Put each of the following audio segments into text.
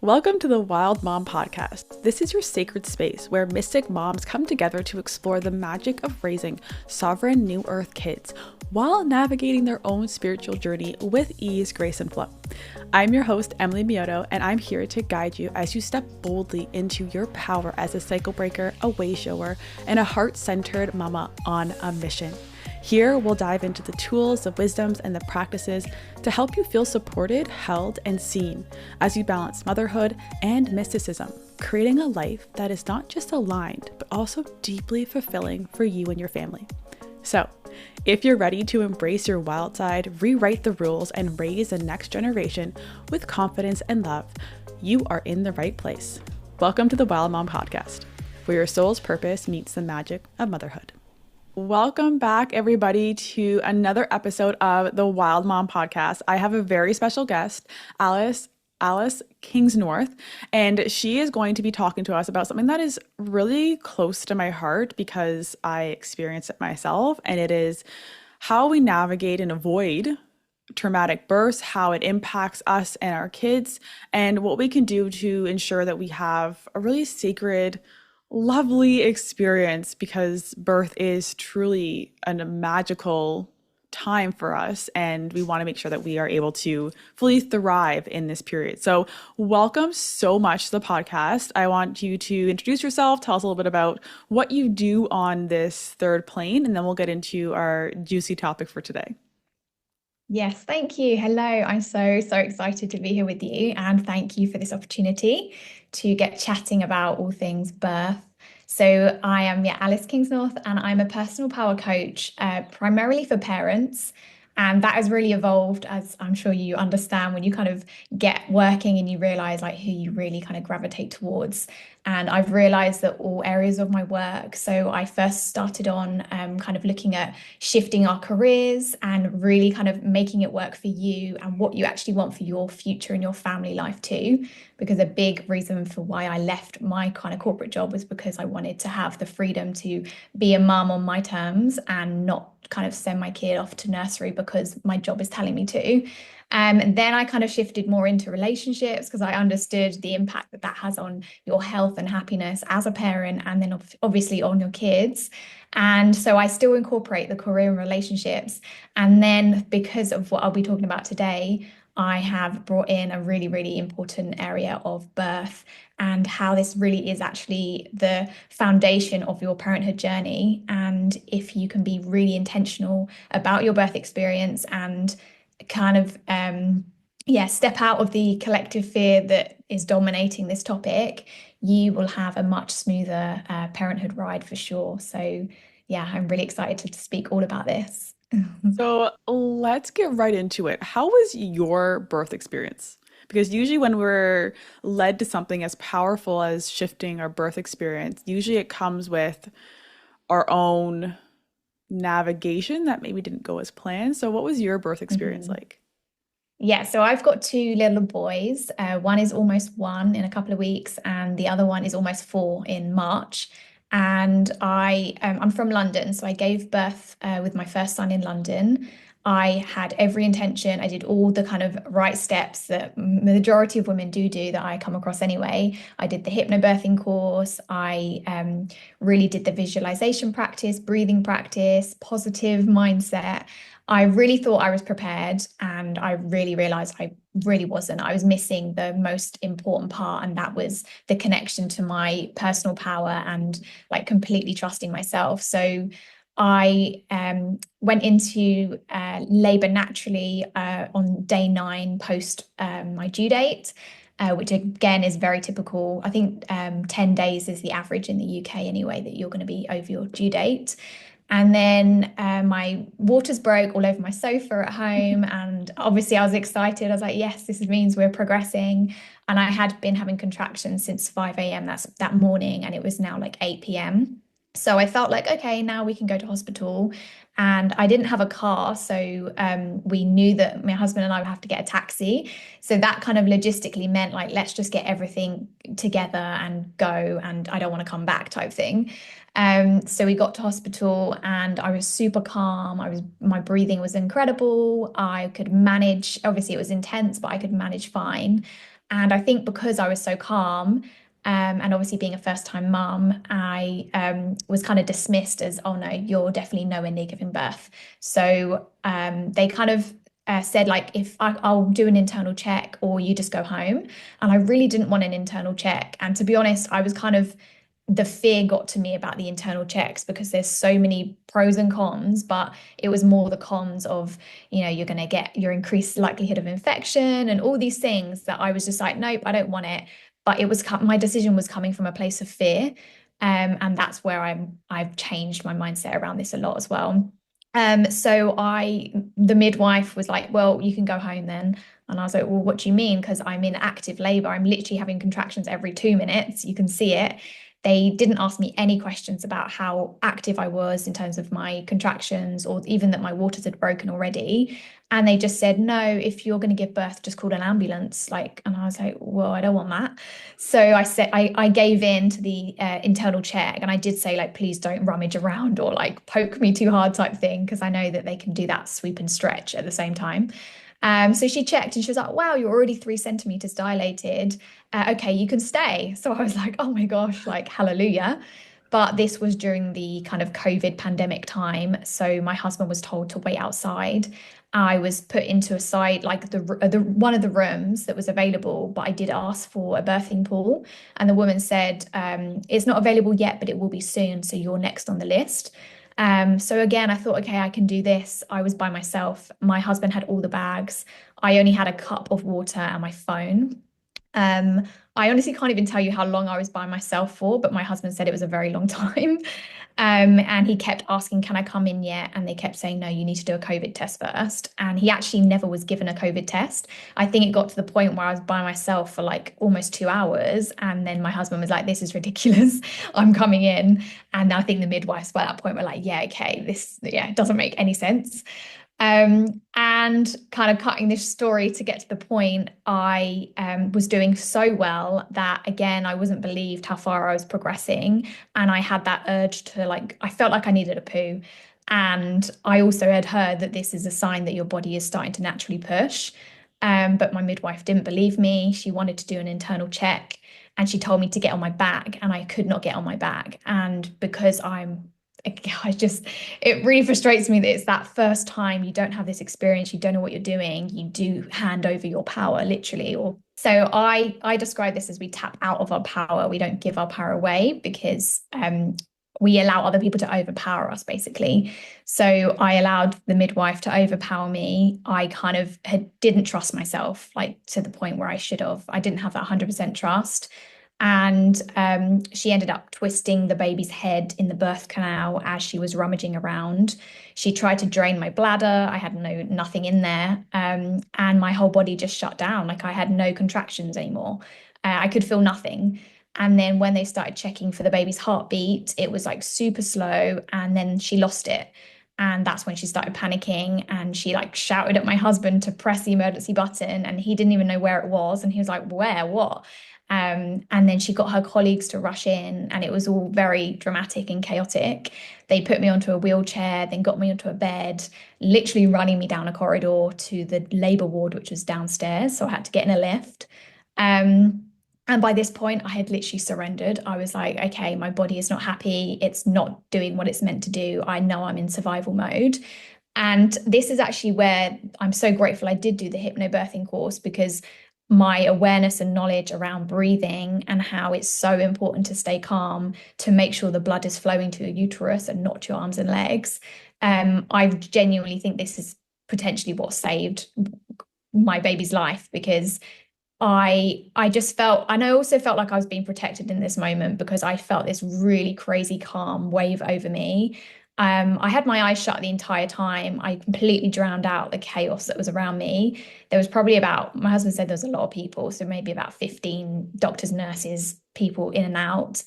Welcome to the Wild Mom Podcast. This is your sacred space where mystic moms come together to explore the magic of raising sovereign new earth kids while navigating their own spiritual journey with ease, grace, and flow. I'm your host, Emily Mioto, and I'm here to guide you as you step boldly into your power as a cycle breaker, a way shower, and a heart-centered mama on a mission. Here, we'll dive into the tools, the wisdoms, and the practices to help you feel supported, held, and seen as you balance motherhood and mysticism, creating a life that is not just aligned, but also deeply fulfilling for you and your family. So, if you're ready to embrace your wild side, rewrite the rules, and raise the next generation with confidence and love, you are in the right place. Welcome to the Wild Mom Podcast, where your soul's purpose meets the magic of motherhood. Welcome back, everybody, to another episode of the Wild Mom Podcast. I have a very special guest, Alice Kingsnorth, and she is going to be talking to us about something that is really close to my heart because I experienced it myself, and it is how we navigate and avoid traumatic births, how it impacts us and our kids, and what we can do to ensure that we have a really sacred, lovely experience, because birth is truly a magical time for us, and we want to make sure that we are able to fully thrive in this period. So welcome so much to the podcast. I want you to introduce yourself, tell us a little bit about what you do on this third plane, and then we'll get into our juicy topic for today. Yes, thank you. Hello, I'm so excited to be here with you, and thank you for this opportunity to get chatting about all things birth. So I am Alice Kingsnorth, and I'm a personal power coach, primarily for parents. And that has really evolved, as I'm sure you understand, when you kind of get working and you realize like who you really kind of gravitate towards. And I've realized that all areas of my work. So I first started on kind of looking at shifting our careers and really kind of making it work for you and what you actually want for your future and your family life too. Because a big reason for why I left my kind of corporate job was because I wanted to have the freedom to be a mum on my terms and not kind of send my kid off to nursery because my job is telling me to. And then I kind of shifted more into relationships because I understood the impact that that has on your health and happiness as a parent, and then obviously on your kids. And so I still incorporate the career and relationships. And then because of what I'll be talking about today, I have brought in a really, really important area of birth and how this really is actually the foundation of your parenthood journey. And if you can be really intentional about your birth experience and kind of, step out of the collective fear that is dominating this topic, you will have a much smoother parenthood ride for sure. So yeah, I'm really excited to speak all about this. So let's get right into it. How was your birth experience? Because usually when we're led to something as powerful as shifting our birth experience, usually it comes with our own navigation that maybe didn't go as planned. So what was your birth experience like? Yeah, so I've got two little boys. One is almost 1 in a couple of weeks, and the other one is almost 4 in March. And I'm from London, so I gave birth with my first son in London. I had every intention. I did all the kind of right steps that the majority of women do that I come across anyway. I did the hypnobirthing course. I really did the visualization practice, breathing practice, positive mindset. I really thought I was prepared, and I really realized I really wasn't. I was missing the most important part, and that was the connection to my personal power and like completely trusting myself. So I went into labor naturally on day 9 post my due date, which again is very typical. I think 10 days is the average in the UK anyway, that you're going to be over your due date. And then my waters broke all over my sofa at home. And obviously I was excited. I was like, yes, this means we're progressing. And I had been having contractions since 5 a.m. that morning, and it was now like 8 p.m. So I felt like, okay, now we can go to hospital. And I didn't have a car. So we knew that my husband and I would have to get a taxi. So that kind of logistically meant like, let's just get everything together and go. And I don't want to come back type thing. So we got to hospital and I was super calm. My breathing was incredible. I could manage, obviously it was intense, but I could manage fine. And I think because I was so calm, and obviously being a first-time mum, I was kind of dismissed as, oh no, you're definitely nowhere near giving birth. So they kind of said like, if I'll do an internal check or you just go home. And I really didn't want an internal check. And to be honest, I was kind of the fear got to me about the internal checks because there's so many pros and cons, but it was more the cons of, you're going to get your increased likelihood of infection and all these things that I was just like, nope, I don't want it. But it was my decision was coming from a place of fear. And that's where I've changed my mindset around this a lot as well. So the midwife was like, well, you can go home then. And I was like, well, what do you mean? Because I'm in active labor. I'm literally having contractions every 2 minutes. You can see it. They didn't ask me any questions about how active I was in terms of my contractions or even that my waters had broken already. And they just said, no, if you're going to give birth, just call an ambulance. And I was like, well, I don't want that. So I said, I gave in to the internal check, and I did say, like, please don't rummage around or like poke me too hard type thing, because I know that they can do that sweep and stretch at the same time. So she checked and she was like, wow, you're already 3 centimeters dilated. Okay, you can stay. So I was like, oh my gosh, like hallelujah. But this was during the kind of COVID pandemic time. So my husband was told to wait outside. I was put into a side, like the one of the rooms that was available, but I did ask for a birthing pool. And the woman said, it's not available yet, but it will be soon. So you're next on the list. So again, I thought, okay, I can do this. I was by myself. My husband had all the bags. I only had a cup of water and my phone. Um, I honestly can't even tell you how long I was by myself for, but my husband said it was a very long time. And he kept asking, can I come in yet? And they kept saying, no, you need to do a COVID test first. And he actually never was given a COVID test. I think it got to the point where I was by myself for like almost 2 hours. And then my husband was like, this is ridiculous. I'm coming in. And I think the midwives by that point were like, yeah, okay, it doesn't make any sense. And kind of cutting this story to get to the point, I was doing so well that again, I wasn't believed how far I was progressing. And I had that urge to I felt like I needed a poo. And I also had heard that this is a sign that your body is starting to naturally push. But my midwife didn't believe me. She wanted to do an internal check and she told me to get on my back, and I could not get on my back. And because it really frustrates me that it's that first time you don't have this experience, you don't know what you're doing, you do hand over your power, literally. Or so I describe this as we tap out of our power. We don't give our power away because we allow other people to overpower us, basically. So I allowed the midwife to overpower me. I kind of didn't trust myself, like to the point where I should have. I didn't have that 100% trust. And she ended up twisting the baby's head in the birth canal as she was rummaging around. She tried to drain my bladder. I had nothing in there. And my whole body just shut down. Like I had no contractions anymore. I could feel nothing. And then when they started checking for the baby's heartbeat, it was like super slow. And then she lost it. And that's when she started panicking, and she like shouted at my husband to press the emergency button, and he didn't even know where it was. And he was like, where, what? And then she got her colleagues to rush in, and it was all very dramatic and chaotic. They put me onto a wheelchair, then got me onto a bed, literally running me down a corridor to the labor ward, which was downstairs. So I had to get in a lift. And by this point, I had literally surrendered. I was like, okay, my body is not happy. It's not doing what it's meant to do. I know I'm in survival mode. And this is actually where I'm so grateful I did do the hypnobirthing course, because my awareness and knowledge around breathing and how it's so important to stay calm to make sure the blood is flowing to your uterus and not to your arms and legs. I genuinely think this is potentially what saved my baby's life, because I just felt, and I also felt like I was being protected in this moment because I felt this really crazy calm wave over me. I had my eyes shut the entire time. I completely drowned out the chaos that was around me. There was probably my husband said there was a lot of people, so maybe about 15 doctors, nurses, people in and out.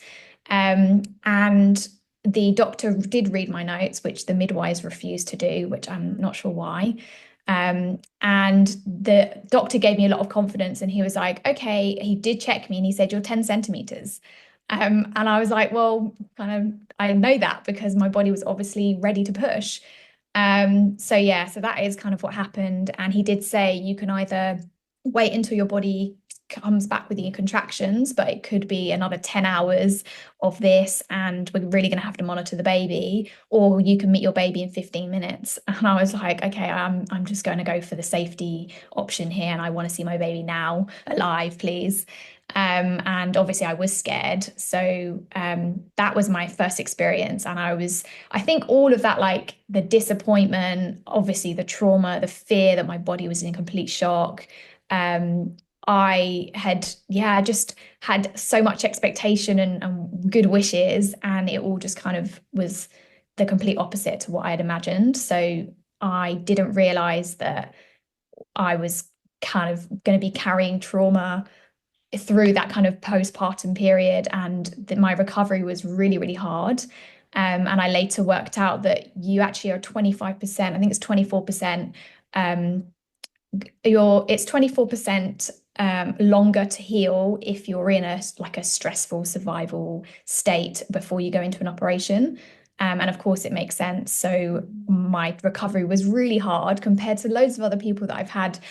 And the doctor did read my notes, which the midwives refused to do, which I'm not sure why. And the doctor gave me a lot of confidence, and he was like, okay, he did check me and he said, you're 10 centimeters. And I was like, well, kind of, I know that because my body was obviously ready to push. So yeah, so that is kind of what happened. And he did say you can either wait until your body comes back with your contractions, but it could be another 10 hours of this, and we're really going to have to monitor the baby, or you can meet your baby in 15 minutes. And I was like, okay, I'm just going to go for the safety option here, and I want to see my baby now, alive, please. And obviously I was scared. So that was my first experience. And I think all of that, like the disappointment, obviously the trauma, the fear that my body was in complete shock. I had, yeah, just had so much expectation and good wishes, and it all just kind of was the complete opposite to what I had imagined. So I didn't realize that I was kind of going to be carrying trauma through that kind of postpartum period, and that my recovery was really, really hard. And I later worked out that you actually are 25%, I think it's 24%, it's 24% longer to heal if you're in a stressful survival state before you go into an operation. And of course, it makes sense. So my recovery was really hard compared to loads of other people that that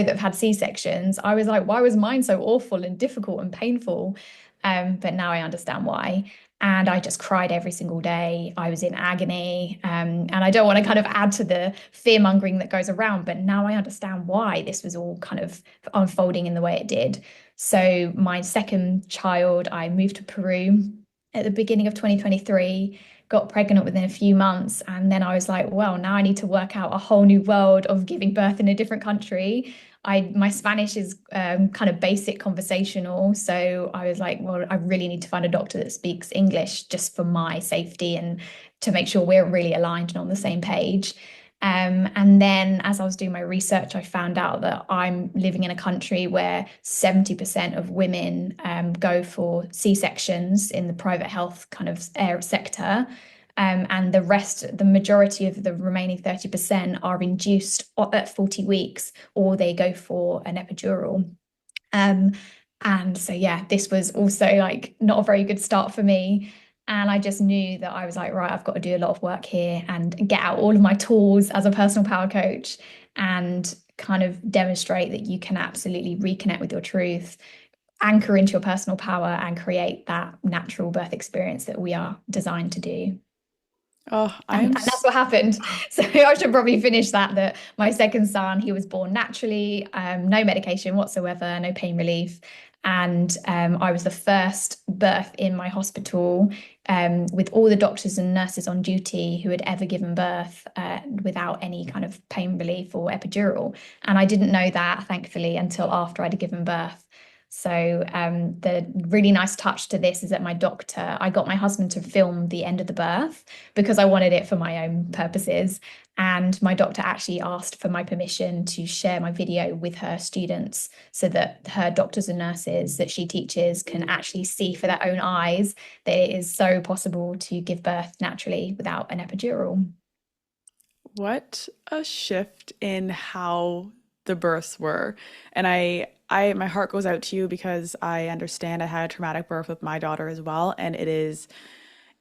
have had C-sections. I was like, why was mine so awful and difficult and painful? But now I understand why. And I just cried every single day. I was in agony. And I don't want to kind of add to the fear mongering that goes around, but now I understand why this was all kind of unfolding in the way it did. So my second child, I moved to Peru at the beginning of 2023, got pregnant within a few months. And then I was like, well, now I need to work out a whole new world of giving birth in a different country. My Spanish is kind of basic conversational. So I was like, well, I really need to find a doctor that speaks English just for my safety and to make sure we're really aligned and on the same page. And then as I was doing my research, I found out that I'm living in a country where 70% of women go for C-sections in the private health kind of sector. And the majority of the remaining 30% are induced at 40 weeks, or they go for an epidural. And so, yeah, this was also like not a very good start for me. And I just knew that I was like, right, I've got to do a lot of work here and get out all of my tools as a personal power coach and kind of demonstrate that you can absolutely reconnect with your truth, anchor into your personal power, and create that natural birth experience that we are designed to do. Oh, And that's what happened. So I should probably finish that my second son, he was born naturally, no medication whatsoever, no pain relief. And I was the first birth in my hospital with all the doctors and nurses on duty who had ever given birth without any kind of pain relief or epidural. And I didn't know that, thankfully, until after I'd given birth. So the really nice touch to this is that I got my husband to film the end of the birth because I wanted it for my own purposes. And my doctor actually asked for my permission to share my video with her students so that her doctors and nurses that she teaches can actually see for their own eyes that it is so possible to give birth naturally without an epidural. What a shift in how the births were. And my heart goes out to you because I understand I had a traumatic birth with my daughter as well. And it is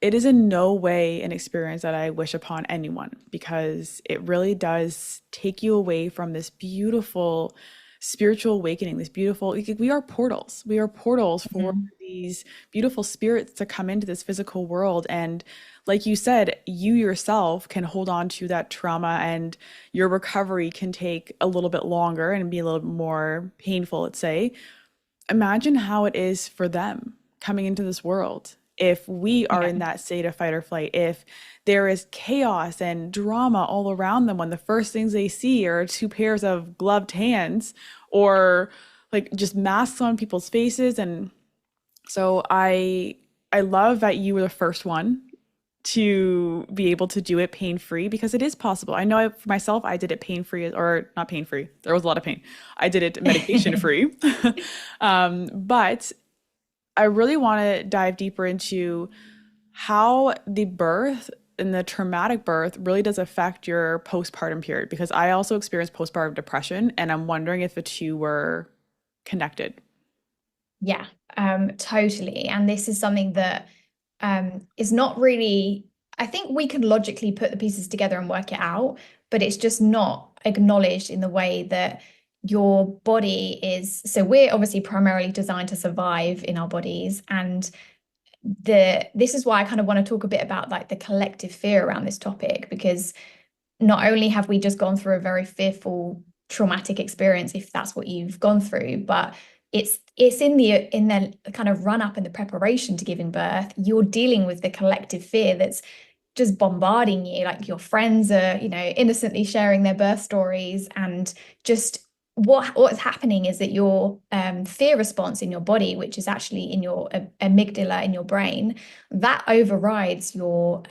in no way an experience that I wish upon anyone because it really does take you away from this beautiful spiritual awakening, this beautiful, we are portals. We are portals for Mhm. these beautiful spirits to come into this physical world. And like you said, you yourself can hold on to that trauma and your recovery can take a little bit longer and be a little bit more painful, let's say. Imagine how it is for them coming into this world. If we are Yeah. in that state of fight or flight, if there is chaos and drama all around them when the first things they see are two pairs of gloved hands or like just masks on people's faces. And so I love that you were the first one to be able to do it pain free because it is possible. I know for myself, I did it pain free or not pain free. There was a lot of pain. I did it medication free. But I really want to dive deeper into how the birth and the traumatic birth really does affect your postpartum period because I also experienced postpartum depression and I'm wondering if the two were connected. Yeah, totally. And this is something that is not really, I think we can logically put the pieces together and work it out, but it's just not acknowledged in the way that your body is, so we're obviously primarily designed to survive in our bodies. And this is why I kind of want to talk a bit about like the collective fear around this topic, because not only have we just gone through a very fearful, traumatic experience, if that's what you've gone through, but it's in the kind of run up and the preparation to giving birth, you're dealing with the collective fear that's just bombarding you. Like your friends are, innocently sharing their birth stories, and just what's happening is that your fear response in your body, which is actually in your amygdala in your brain, that overrides your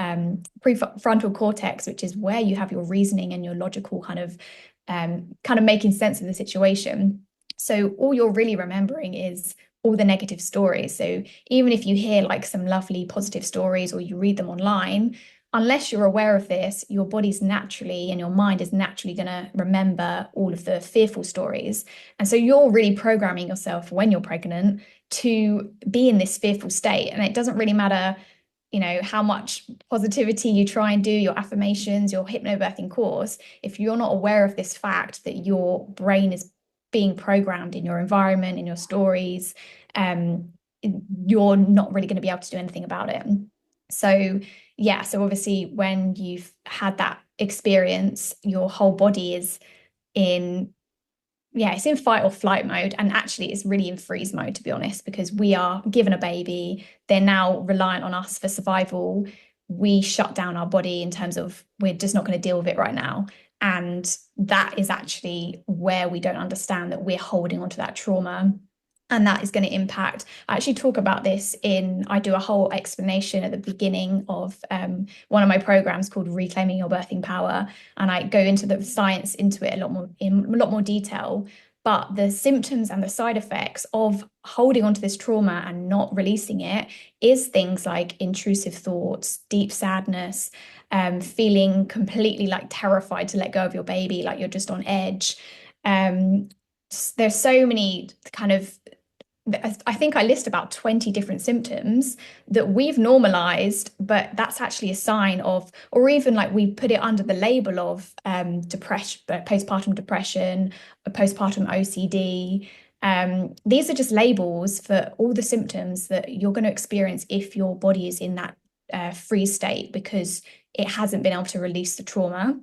prefrontal cortex, which is where you have your reasoning and your logical kind of making sense of the situation. So all you're really remembering is all the negative stories. So even if you hear like some lovely positive stories or you read them online, unless you're aware of this, your body's naturally and your mind is naturally going to remember all of the fearful stories. And so you're really programming yourself when you're pregnant to be in this fearful state. And it doesn't really matter, how much positivity you try and do, your affirmations, your hypnobirthing course, if you're not aware of this fact that your brain is being programmed in your environment, in your stories, you're not really going to be able to do anything about it. So yeah, so obviously when you've had that experience, your whole body is in, yeah, it's in fight or flight mode. And actually it's really in freeze mode, to be honest, because we are given a baby, they're now reliant on us for survival. We shut down our body in terms of we're just not going to deal with it right now. And that is actually where we don't understand that we're holding onto that trauma. And that is going to impact. I actually talk about this I do a whole explanation at the beginning of one of my programs called Reclaiming Your Birthing Power. And I go into the science into it in a lot more detail. But the symptoms and the side effects of holding onto this trauma and not releasing it is things like intrusive thoughts, deep sadness, feeling completely like terrified to let go of your baby, like you're just on edge. There's so many kind of, I think I list about 20 different symptoms that we've normalized, but that's actually a sign of, or even like we put it under the label of depression, postpartum depression, postpartum OCD. These are just labels for all the symptoms that you're going to experience if your body is in that freeze state because it hasn't been able to release the trauma.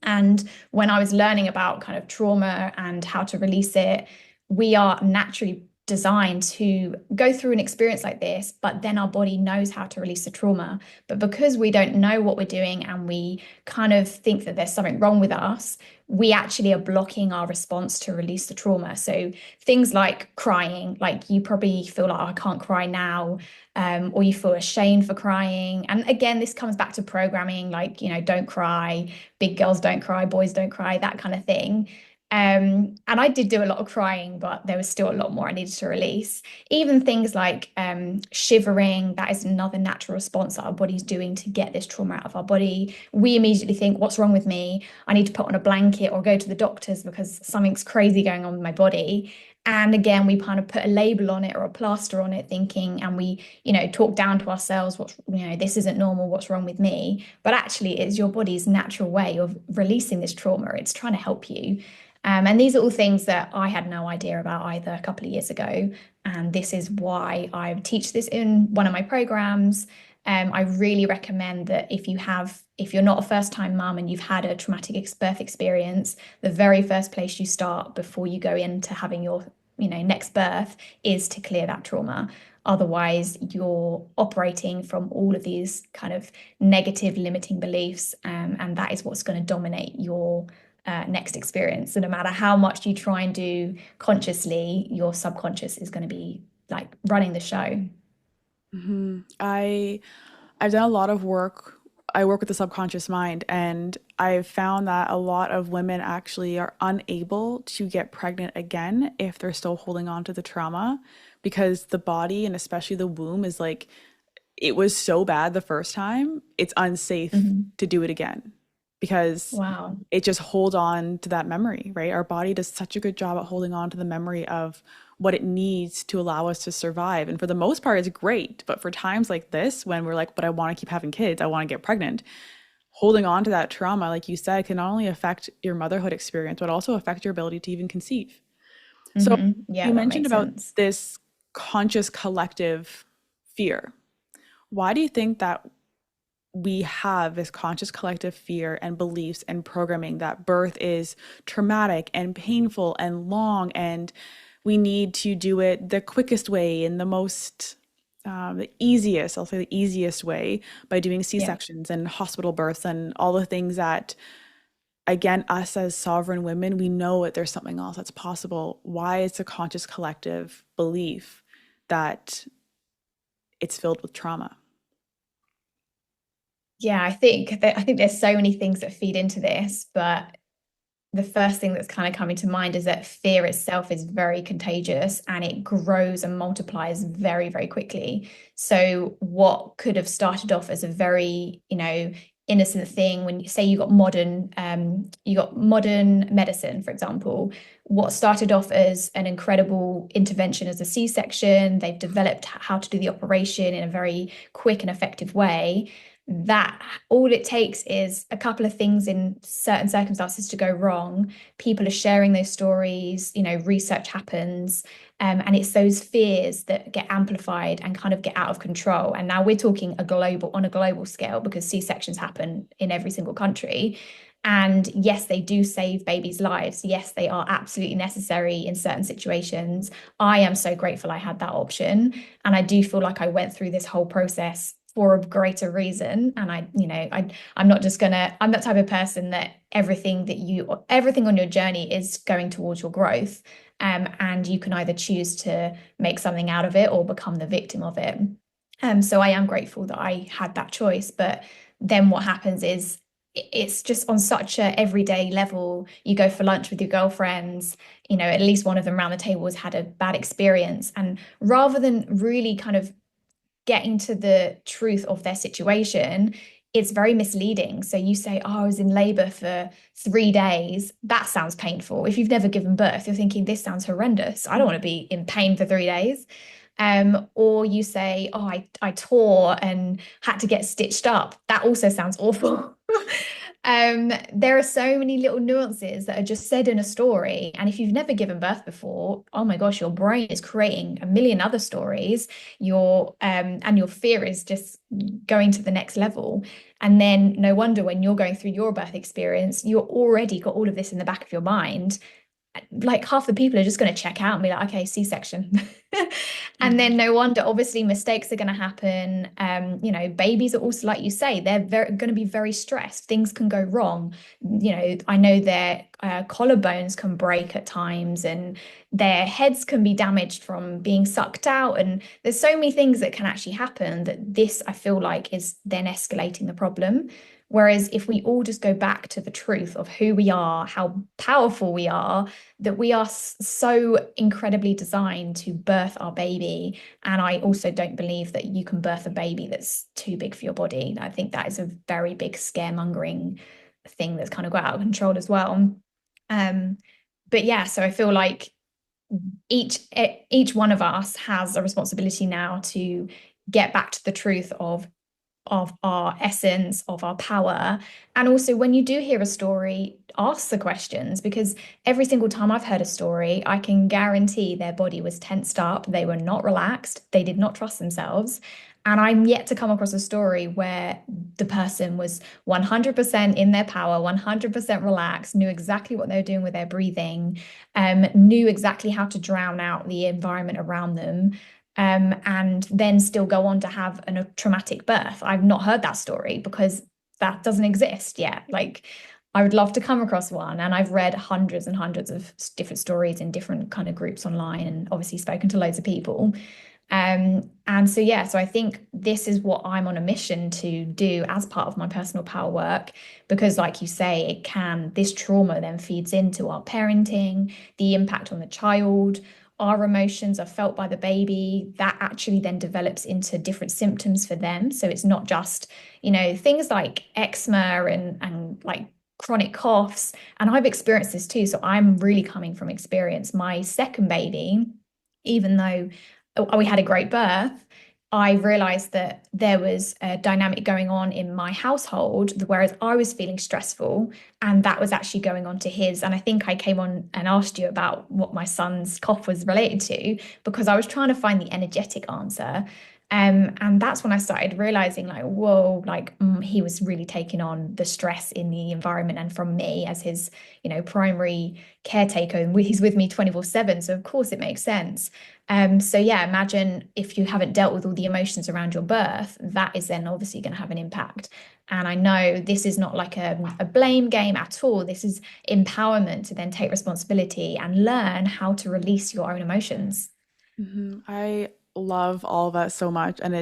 And when I was learning about kind of trauma and how to release it, we are naturally designed to go through an experience like this, but then our body knows how to release the trauma. But because we don't know what we're doing and we kind of think that there's something wrong with us, we actually are blocking our response to release the trauma. So things like crying, like you probably feel like, oh, I can't cry now, or you feel ashamed for crying. And again, this comes back to programming, like, don't cry, big girls don't cry, boys don't cry, that kind of thing. And I did do a lot of crying, but there was still a lot more I needed to release. Even things like shivering, that is another natural response that our body's doing to get this trauma out of our body. We immediately think, what's wrong with me? I need to put on a blanket or go to the doctors because something's crazy going on with my body. And again, we kind of put a label on it or a plaster on it, thinking, and we, talk down to ourselves, this isn't normal, what's wrong with me? But actually, it's your body's natural way of releasing this trauma. It's trying to help you. And these are all things that I had no idea about either a couple of years ago. And this is why I teach this in one of my programs. I really recommend that if you're not a first-time mum and you've had a traumatic birth experience, the very first place you start before you go into having your, next birth is to clear that trauma. Otherwise, you're operating from all of these kind of negative limiting beliefs, and that is what's going to dominate your next experience. So no matter how much you try and do consciously, your subconscious is going to be like running the show. Mm-hmm. I've done a lot of work. I work with the subconscious mind, and I've found that a lot of women actually are unable to get pregnant again if they're still holding on to the trauma because the body and especially the womb is like, it was so bad the first time, it's unsafe Mhm. to do it again because Wow. it just holds on to that memory, right? Our body does such a good job at holding on to the memory of what it needs to allow us to survive. And for the most part, it's great. But for times like this, when we're like, but I want to keep having kids, I want to get pregnant, holding on to that trauma, like you said, can not only affect your motherhood experience, but also affect your ability to even conceive. So Yeah, you that mentioned makes about sense. this conscious collective fear. Why do you think that we have this conscious collective fear and beliefs and programming that birth is traumatic and painful and long, and we need to do it the quickest way and the most the easiest, I'll say the easiest way, by doing Yeah. C-sections and hospital births and all the things that, again, us as sovereign women, we know that there's something else that's possible. Why is a conscious collective belief that it's filled with trauma? Yeah, I think there's so many things that feed into this, but the first thing that's kind of coming to mind is that fear itself is very contagious and it grows and multiplies very, very quickly. So what could have started off as a very, innocent thing, when you say you got modern medicine, for example, what started off as an incredible intervention as a C-section, they've developed how to do the operation in a very quick and effective way. That all it takes is a couple of things in certain circumstances to go wrong. People are sharing those stories, research happens, and it's those fears that get amplified and kind of get out of control. And now we're talking on a global scale, because C-sections happen in every single country. And yes, they do save babies' lives. Yes, they are absolutely necessary in certain situations. I am so grateful I had that option. And I do feel like I went through this whole process for a greater reason. And I'm not just gonna, I'm that type of person that everything on your journey is going towards your growth. And you can either choose to make something out of it or become the victim of it. So I am grateful that I had that choice. But then what happens is it's just on such a everyday level. You go for lunch with your girlfriends, at least one of them around the table has had a bad experience. And rather than really kind of getting to the truth of their situation, it's very misleading. So you say, oh, I was in labor for 3 days. That sounds painful. If you've never given birth, you're thinking, this sounds horrendous. I don't want to be in pain for 3 days. Or you say, oh, I tore and had to get stitched up. That also sounds awful. There are so many little nuances that are just said in a story. And if you've never given birth before, oh my gosh, your brain is creating a million other stories. And your fear is just going to the next level. And then no wonder when you're going through your birth experience, you're already got all of this in the back of your mind. Like half the people are just going to check out and be like, okay, C-section. And then no wonder, obviously, mistakes are going to happen. Babies are also, like you say, they're going to be very stressed. Things can go wrong. I know their collarbones can break at times, and their heads can be damaged from being sucked out. And there's so many things that can actually happen, that this, I feel like, is then escalating the problem. Whereas if we all just go back to the truth of who we are, how powerful we are, that we are so incredibly designed to birth our baby. And I also don't believe that you can birth a baby that's too big for your body. I think that is a very big scaremongering thing that's kind of got out of control as well. Um, but yeah, so I feel like each one of us has a responsibility now to get back to the truth of our essence, of our power. And also, when you do hear a story, ask the questions, because every single time I've heard a story, I can guarantee their body was tensed up, they were not relaxed, they did not trust themselves. And I'm yet to come across a story where the person was 100% in their power, 100% relaxed, knew exactly what they were doing with their breathing, knew exactly how to drown out the environment around them, and then still go on to have a traumatic birth. I've not heard that story because that doesn't exist yet. Like, I would love to come across one. And I've read hundreds and hundreds of different stories in different kind of groups online, and obviously spoken to loads of people. And so, yeah, so I think this is what I'm on a mission to do as part of my personal power work, because, like you say, this trauma then feeds into our parenting, the impact on the child. Our emotions are felt by the baby. That actually then develops into different symptoms for them. So it's not just, things like eczema and like chronic coughs. And I've experienced this too. So I'm really coming from experience. My second baby, even though we had a great birth, I realized that there was a dynamic going on in my household, whereas I was feeling stressful, and that was actually going on to his. And I think I came on and asked you about what my son's cough was related to because I was trying to find the energetic answer. And that's when I started realizing, like, whoa, like he was really taking on the stress in the environment and from me as his, primary caretaker. And he's with me 24/7. So of course it makes sense. So yeah, imagine if you haven't dealt with all the emotions around your birth, that is then obviously going to have an impact. And I know this is not like a blame game at all. This is empowerment to then take responsibility and learn how to release your own emotions. I love all of that so much. And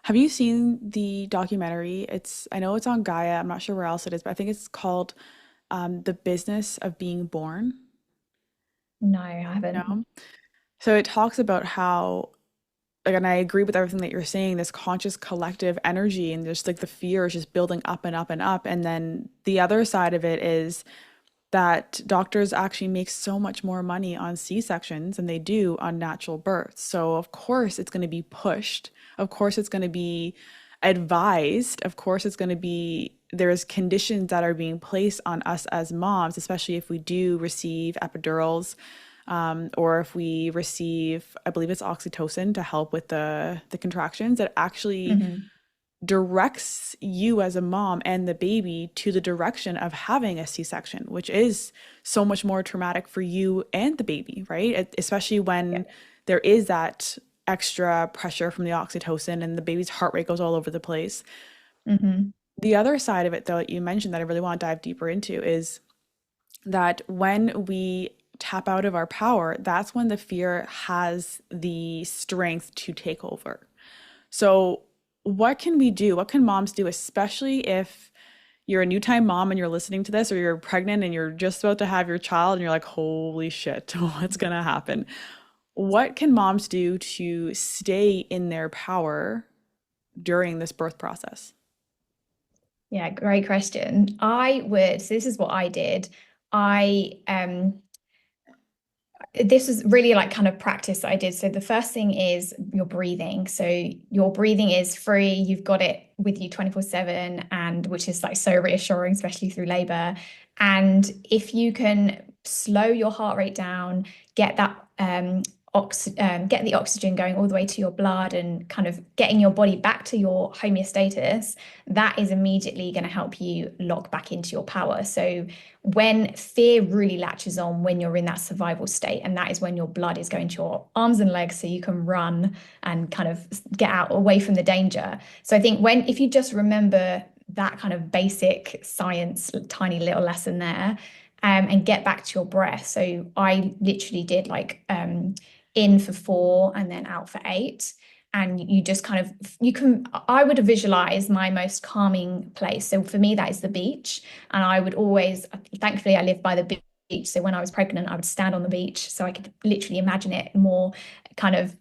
have you seen the documentary? I know it's on Gaia. I'm not sure where else it is, but I think it's called The Business of Being Born. No, I haven't. No. So it talks about how, like, and I agree with everything that you're saying, this conscious collective energy and just like the fear is just building up and up and up. And then the other side of it is that doctors actually make so much more money on C-sections than they do on natural births. So of course it's going to be pushed. Of course it's going to be advised. Of course it's going to be there's conditions that are being placed on us as moms, especially if we do receive epidurals, or if we receive, I believe it's oxytocin to help with the contractions. That actually Hmm. directs you as a mom and the baby to the direction of having a C-section, which is so much more traumatic for you and the baby, right? Especially Yeah. when there is that extra pressure from the oxytocin and the baby's heart rate goes all over the place. Hmm. The other side of it, though, that you mentioned that I really want to dive deeper into is that when we tap out of our power, that's when the fear has the strength to take over. So, what can we do? What can moms do, especially if you're a new time mom and you're listening to this, or you're pregnant and you're just about to have your child and you're like, holy shit, what's going to happen? What can moms do to stay in their power during this birth process? Yeah, great question. So this is what I did. I This was really like kind of practice that I did. So the first thing is your breathing. So your breathing is free. You've got it with you 24/7, and which is like so reassuring, especially through labor. And if you can slow your heart rate down, get that get the oxygen going all the way to your blood and kind of getting your body back to your homeostasis, that is immediately going to help you lock back into your power. So when fear really latches on when you're in that survival state, and that is when your blood is going to your arms and legs so you can run and kind of get out away from the danger. So I think if you just remember that kind of basic science tiny little lesson there, and get back to your breath. So I literally did like in for 4 and then out for 8, and you just kind of I would visualize my most calming place. So for me that is the beach, and I would always, thankfully, I live by the beach. So when I was pregnant, I would stand on the beach so I could literally imagine it more kind of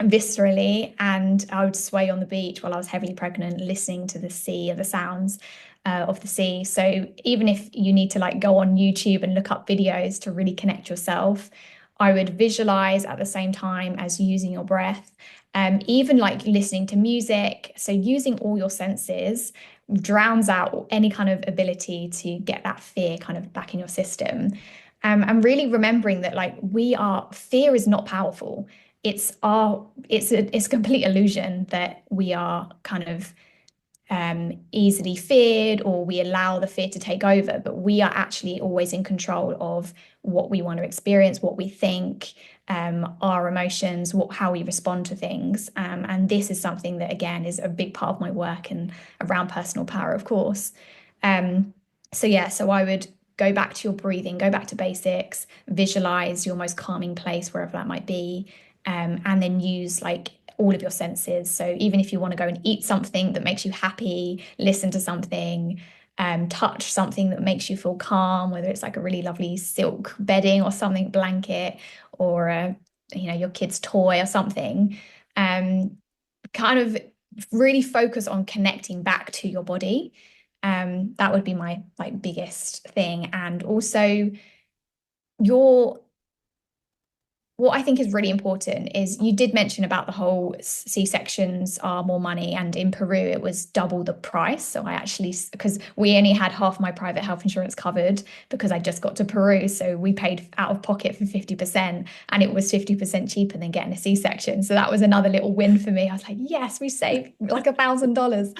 viscerally. And I would sway on the beach while I was heavily pregnant, listening to the sea and the sounds of the sea. So even if you need to like go on YouTube and look up videos to really connect yourself, I would visualize at the same time as using your breath. Even like listening to music. So using all your senses drowns out any kind of ability to get that fear kind of back in your system. And really remembering that like fear is not powerful. It's a complete illusion that we are kind of easily feared, or we allow the fear to take over, but we are actually always in control of what we want to experience, what we think, our emotions, how we respond to things. And this is something that, again, is a big part of my work and around personal power, of course. Um, so, yeah, so I would go back to your breathing, go back to basics, visualize your most calming place, wherever that might be, and then use like all of your senses. So even if you want to go and eat something that makes you happy, listen to something, touch something that makes you feel calm, whether it's like a really lovely silk bedding or something, blanket, or your kid's toy or something, um, kind of really focus on connecting back to your body. That would be my like biggest thing. And also your what I think is really important is you did mention about the whole C-sections are more money, and in Peru it was double the price. So I actually, because we only had half my private health insurance covered because I just got to Peru, so we paid out of pocket for 50%, and it was 50% cheaper than getting a C-section. So that was another little win for me. I was like, yes, we saved like $1,000.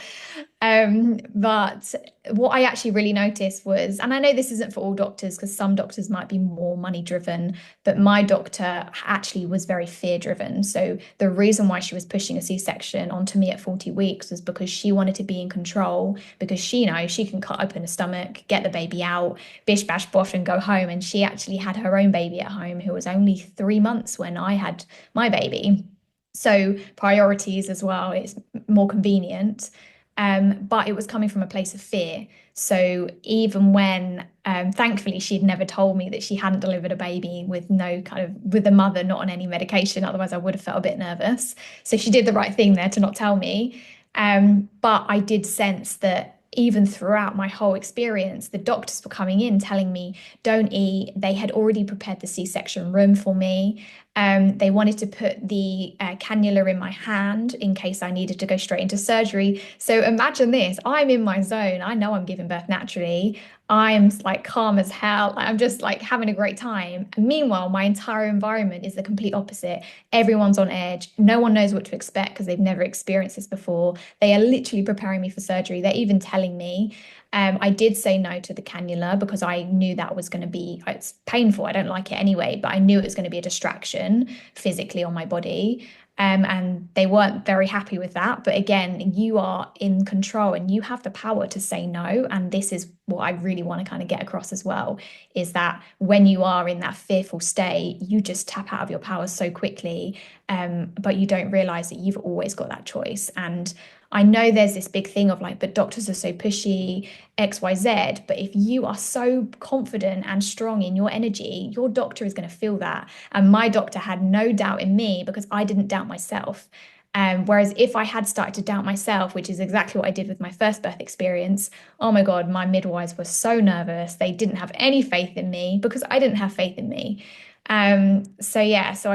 But what I actually really noticed was, and I know this isn't for all doctors because some doctors might be more money driven, but my doctor actually was very fear driven. So the reason why she was pushing a C-section onto me at 40 weeks was because she wanted to be in control, because she knows she can cut open a stomach, get the baby out, bish bash bosh, and go home. And she actually had her own baby at home who was only 3 months when I had my baby. So priorities as well, it's more convenient. But it was coming from a place of fear. So even when, thankfully, she'd never told me that she hadn't delivered a baby with no kind of, with the mother not on any medication. Otherwise, I would have felt a bit nervous. So she did the right thing there to not tell me. But I did sense that even throughout my whole experience, the doctors were coming in telling me, don't eat. They had already prepared the C-section room for me. They wanted to put the cannula in my hand in case I needed to go straight into surgery. So imagine this, I'm in my zone. I know I'm giving birth naturally. I'm like calm as hell. I'm just like having a great time. And meanwhile, my entire environment is the complete opposite. Everyone's on edge. No one knows what to expect because they've never experienced this before. They are literally preparing me for surgery. They're even telling me. I did say no to the cannula because I knew that was going to be, it's painful. I don't like it anyway, but I knew it was going to be a distraction physically on my body. And they weren't very happy with that. But again, you are in control and you have the power to say no. And this is what I really want to kind of get across as well, is that when you are in that fearful state, you just tap out of your power so quickly. But you don't realize that you've always got that choice. And I know there's this big thing of like, but doctors are so pushy, XYZ. But if you are so confident and strong in your energy, your doctor is going to feel that. And my doctor had no doubt in me because I didn't doubt myself. Whereas if I had started to doubt myself, which is exactly what I did with my first birth experience, oh my God, my midwives were so nervous. They didn't have any faith in me because I didn't have faith in me. So yeah, so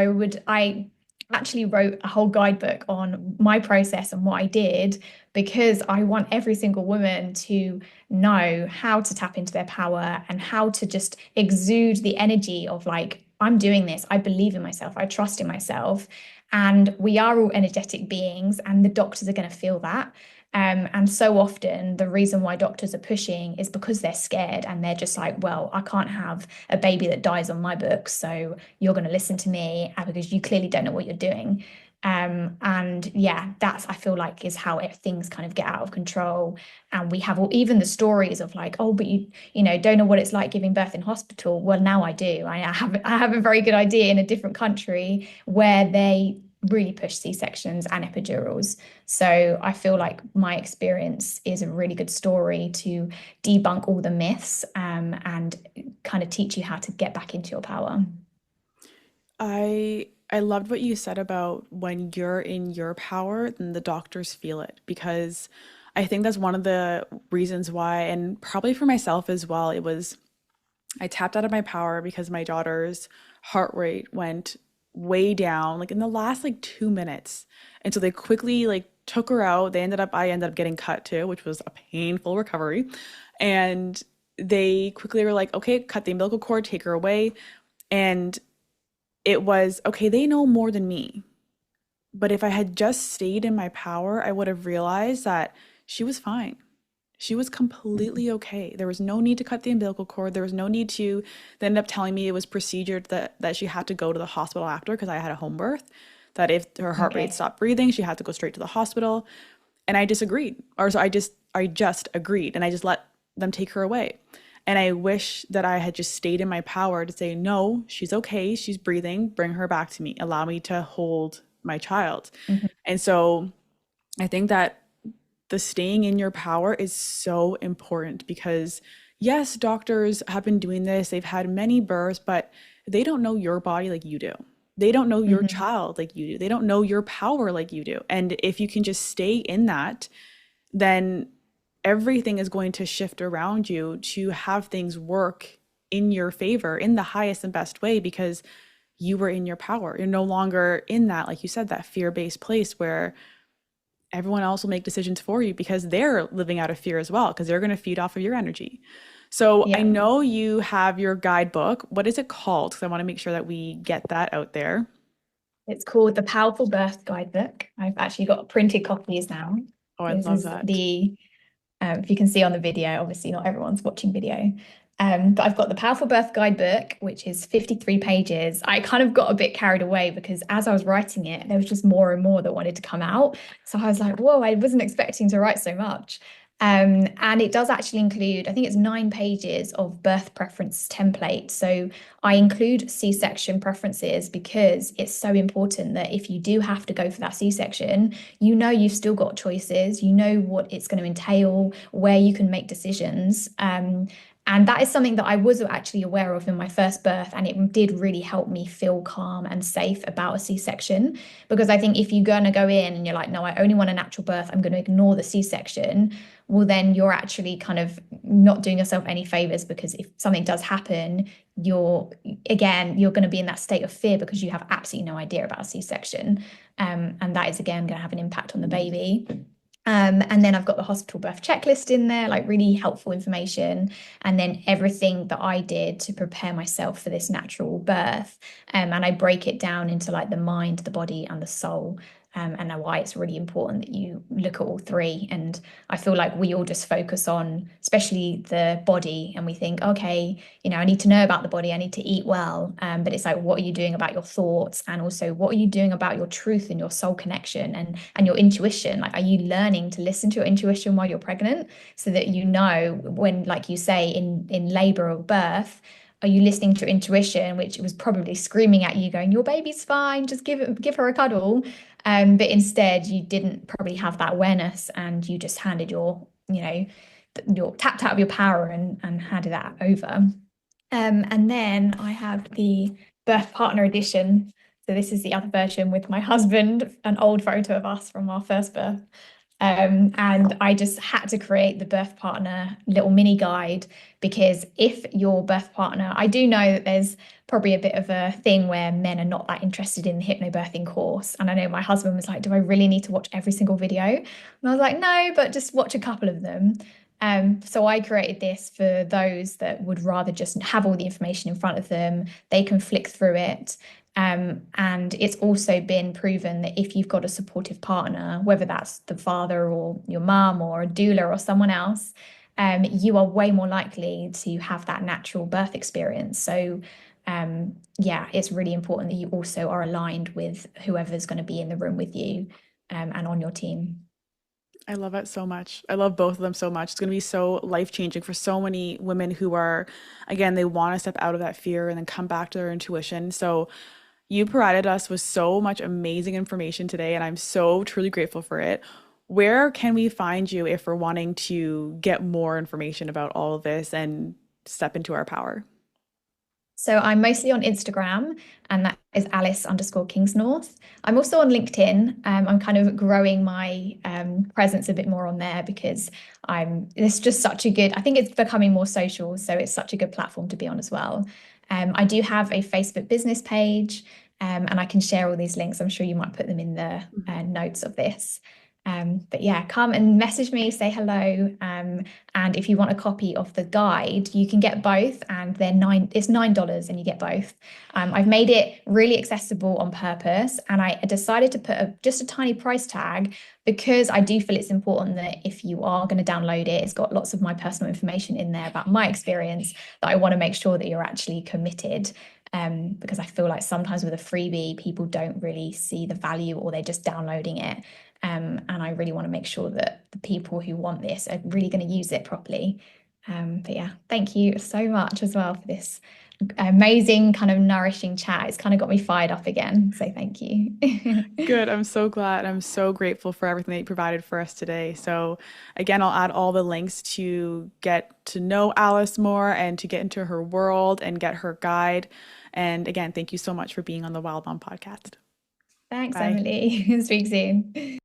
I actually wrote a whole guidebook on my process and what I did because I want every single woman to know how to tap into their power and how to just exude the energy of like, I'm doing this. I believe in myself. I trust in myself. And we are all energetic beings, and the doctors are going to feel that. And so often, the reason why doctors are pushing is because they're scared and they're just like, well, I can't have a baby that dies on my books. So you're going to listen to me because you clearly don't know what you're doing. And yeah, that's, I feel like, is how things kind of get out of control. And we have all, even the stories of like, oh, but you don't know what it's like giving birth in hospital. Well, now I do. I have a very good idea in a different country where they really push C-sections and epidurals. So I feel like my experience is a really good story to debunk all the myths, and kind of teach you how to get back into your power. I loved what you said about when you're in your power, then the doctors feel it, because I think that's one of the reasons why, and probably for myself as well, it was I tapped out of my power because my daughter's heart rate went way down, like in the last like 2 minutes. And so they quickly like took her out. I ended up getting cut too, which was a painful recovery. And they quickly were like, okay, cut the umbilical cord, take her away. And it was, okay, they know more than me. But if I had just stayed in my power, I would have realized that she was fine. She was completely okay. There was no need to cut the umbilical cord. There was no need to. They ended up telling me it was procedured that she had to go to the hospital after because I had a home birth. That if her heart rate Okay. stopped breathing, she had to go straight to the hospital. And I disagreed. Or so I just agreed and I just let them take her away. And I wish that I had just stayed in my power to say, no, she's okay. She's breathing. Bring her back to me. Allow me to hold my child. Mhm. And so I think that the staying in your power is so important because yes, doctors have been doing this. They've had many births, but they don't know your body like you do. They don't know your Mhm. child like you do. They don't know your power like you do. And if you can just stay in that, then everything is going to shift around you to have things work in your favor in the highest and best way because you were in your power. You're no longer in that, like you said, that fear-based place where everyone else will make decisions for you because they're living out of fear as well, because they're going to feed off of your energy. So I Yeah. know you have your guidebook. What is it called? Because I want to make sure that we get that out there. It's called the Powerful Birth Guidebook. I've actually got printed copies now. Oh, I This love is that. the if you can see on the video, obviously not everyone's watching video. But I've got the Powerful Birth Guidebook, which is 53 pages. I kind of got a bit carried away because as I was writing it, there was just more and more that wanted to come out. So I was like, whoa, I wasn't expecting to write so much. And it does actually include, I think it's 9 pages of birth preference template. So I include C-section preferences because it's so important that if you do have to go for that C-section, you know you've still got choices, you know what it's going to entail, where you can make decisions. And that is something that I was actually aware of in my first birth, and it did really help me feel calm and safe about a C-section. Because I think if you're going to go in and you're like, no, I only want a natural birth, I'm going to ignore the C-section, well, then you're actually kind of not doing yourself any favors, because if something does happen, you're going to be in that state of fear because you have absolutely no idea about a C-section. And that is again going to have an impact on the baby. And then I've got the hospital birth checklist in there, like really helpful information. And then everything that I did to prepare myself for this natural birth. And I break it down into like the mind, the body, and the soul. And why it's really important that you look at all three. And I feel like we all just focus on, especially the body, and we think, okay, I need to know about the body, I need to eat well. But it's like, what are you doing about your thoughts? And also, what are you doing about your truth and your soul connection and your intuition? Like, are you learning to listen to your intuition while you're pregnant so that you know when, like you say, in labor or birth, are you listening to your intuition, which was probably screaming at you, going, "Your baby's fine, just give her a cuddle." But instead, you didn't probably have that awareness, and you just handed your tapped out of your power and handed that over. And then I have the birth partner edition. So this is the other version with my husband, an old photo of us from our first birth. And I just had to create the birth partner little mini guide, because if your birth partner, I do know that there's probably a bit of a thing where men are not that interested in the hypnobirthing course. And I know my husband was like, do I really need to watch every single video? And I was like, no, but just watch a couple of them. So I created this for those that would rather just have all the information in front of them. They can flick through it. And it's also been proven that if you've got a supportive partner, whether that's the father or your mum or a doula or someone else, you are way more likely to have that natural birth experience. So, yeah, it's really important that you also are aligned with whoever's going to be in the room with you, and on your team. I love it so much. I love both of them so much. It's going to be so life-changing for so many women who are, again, they want to step out of that fear and then come back to their intuition. So you provided us with so much amazing information today, and I'm so truly grateful for it. Where can we find you if we're wanting to get more information about all of this and step into our power? So I'm mostly on Instagram, and that is Alice_Kingsnorth. I'm also on LinkedIn. I'm kind of growing my presence a bit more on there because it's just such a good, I think it's becoming more social. So it's such a good platform to be on as well. I do have a Facebook business page, and I can share all these links. I'm sure you might put them in the notes of this. But yeah, come and message me, say hello. And if you want a copy of the guide, you can get both, and it's $9 and you get both. I've made it really accessible on purpose, and I decided to put just a tiny price tag because I do feel it's important that if you are going to download it, it's got lots of my personal information in there about my experience, that I want to make sure that you're actually committed. Because I feel like sometimes with a freebie, people don't really see the value, or they're just downloading it. And I really want to make sure that the people who want this are really going to use it properly. But yeah, thank you so much as well for this amazing kind of nourishing chat. It's kind of got me fired up again. So thank you. Good. I'm so glad. I'm so grateful for everything that you provided for us today. So, again, I'll add all the links to get to know Alice more and to get into her world and get her guide. And again, thank you so much for being on the Wild Mom podcast. Thanks, Bye. Emily. Speak soon.